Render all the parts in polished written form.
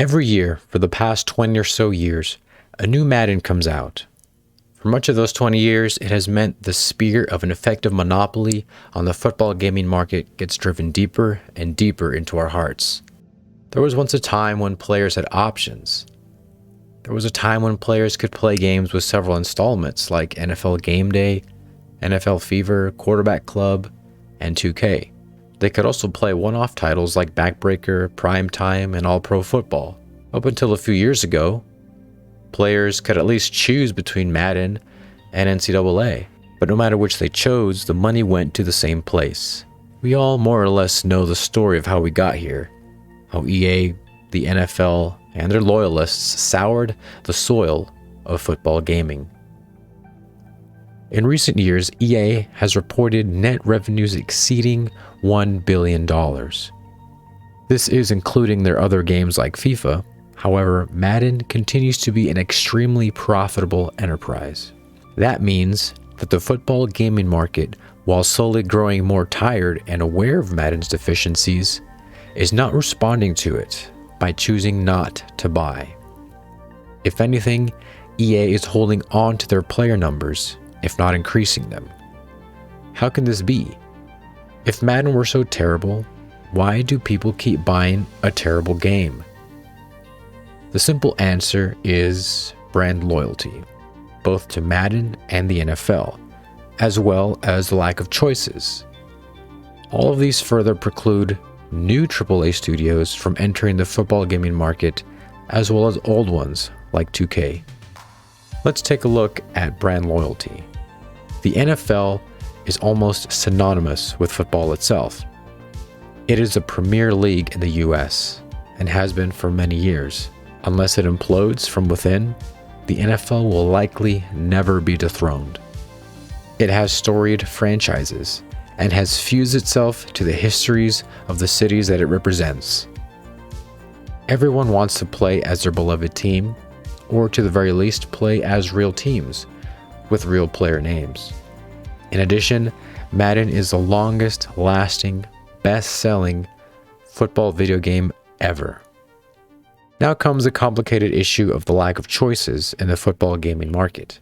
Every year, for the past 20 or so years, a new Madden comes out. For much of those 20 years, it has meant the spear of an effective monopoly on the football gaming market gets driven deeper and deeper into our hearts. There was once a time when players had options. There was a time when players could play games with several installments like NFL Game Day, NFL Fever, Quarterback Club, and 2K. They could also play one-off titles like Backbreaker, Prime Time, and All-Pro Football. Up until a few years ago, players could at least choose between Madden and NCAA, but no matter which they chose, the money went to the same place. We all more or less know the story of how we got here, how EA, the NFL, and their loyalists soured the soil of football gaming. In recent years, EA has reported net revenues exceeding $1 billion. This is including their other games like FIFA. However, Madden continues to be an extremely profitable enterprise. That means that the football gaming market, while slowly growing more tired and aware of Madden's deficiencies, is not responding to it by choosing not to buy. If anything, EA is holding on to their player numbers, if not increasing them. How can this be? If Madden were so terrible, why do people keep buying a terrible game? The simple answer is brand loyalty, both to Madden and the NFL, as well as the lack of choices. All of these further preclude new AAA studios from entering the football gaming market, as well as old ones like 2K. Let's take a look at brand loyalty. The NFL is almost synonymous with football itself. It is the premier league in the US and has been for many years. Unless it implodes from within, the NFL will likely never be dethroned. It has storied franchises and has fused itself to the histories of the cities that it represents. Everyone wants to play as their beloved team, or to the very least play as real teams with real player names. In addition, Madden is the longest lasting, best-selling football video game ever. Now comes the complicated issue of the lack of choices in the football gaming market.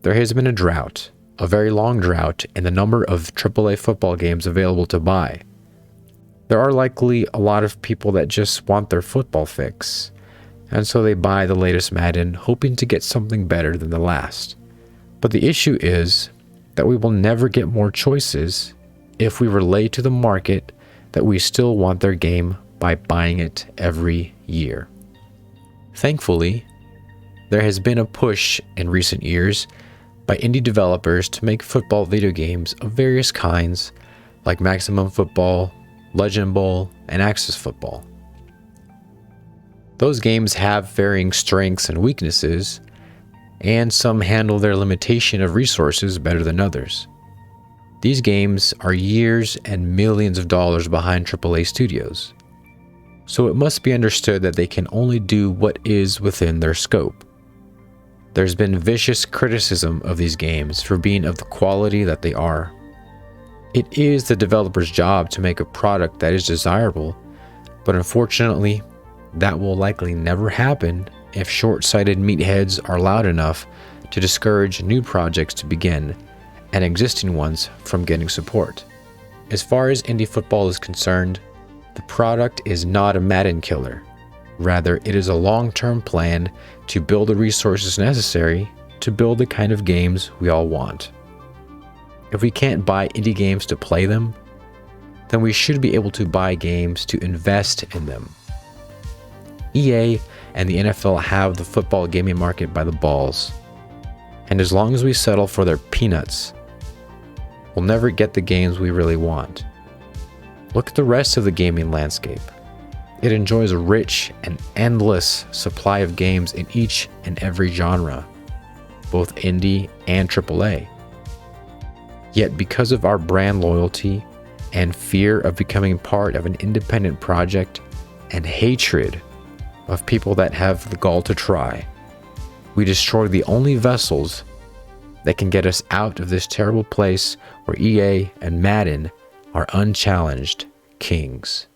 There has been a drought, a very long drought, in the number of AAA football games available to buy. There are likely a lot of people that just want their football fix, and so they buy the latest Madden hoping to get something better than the last. But the issue is that we will never get more choices if we relay to the market that we still want their game by buying it every year. Thankfully, there has been a push in recent years by indie developers to make football video games of various kinds, like Maximum Football, Legend Bowl, and Access Football. Those games have varying strengths and weaknesses, and some handle their limitation of resources better than others. These games are years and millions of dollars behind AAA studios, so it must be understood that they can only do what is within their scope. There's been vicious criticism of these games for being of the quality that they are. It is the developer's job to make a product that is desirable, but unfortunately, that will likely never happen if short-sighted meatheads are loud enough to discourage new projects to begin and existing ones from getting support. As far as indie football is concerned, the product is not a Madden killer. Rather, it is a long-term plan to build the resources necessary to build the kind of games we all want. If we can't buy indie games to play them, then we should be able to buy games to invest in them. EA and the NFL have the football gaming market by the balls, and as long as we settle for their peanuts, we'll never get the games we really want. Look at the rest of the gaming landscape. It enjoys a rich and endless supply of games in each and every genre, both indie and AAA. Yet because of our brand loyalty and fear of becoming part of an independent project and hatred of people that have the gall to try, we destroy the only vessels that can get us out of this terrible place where EA and Madden are unchallenged kings.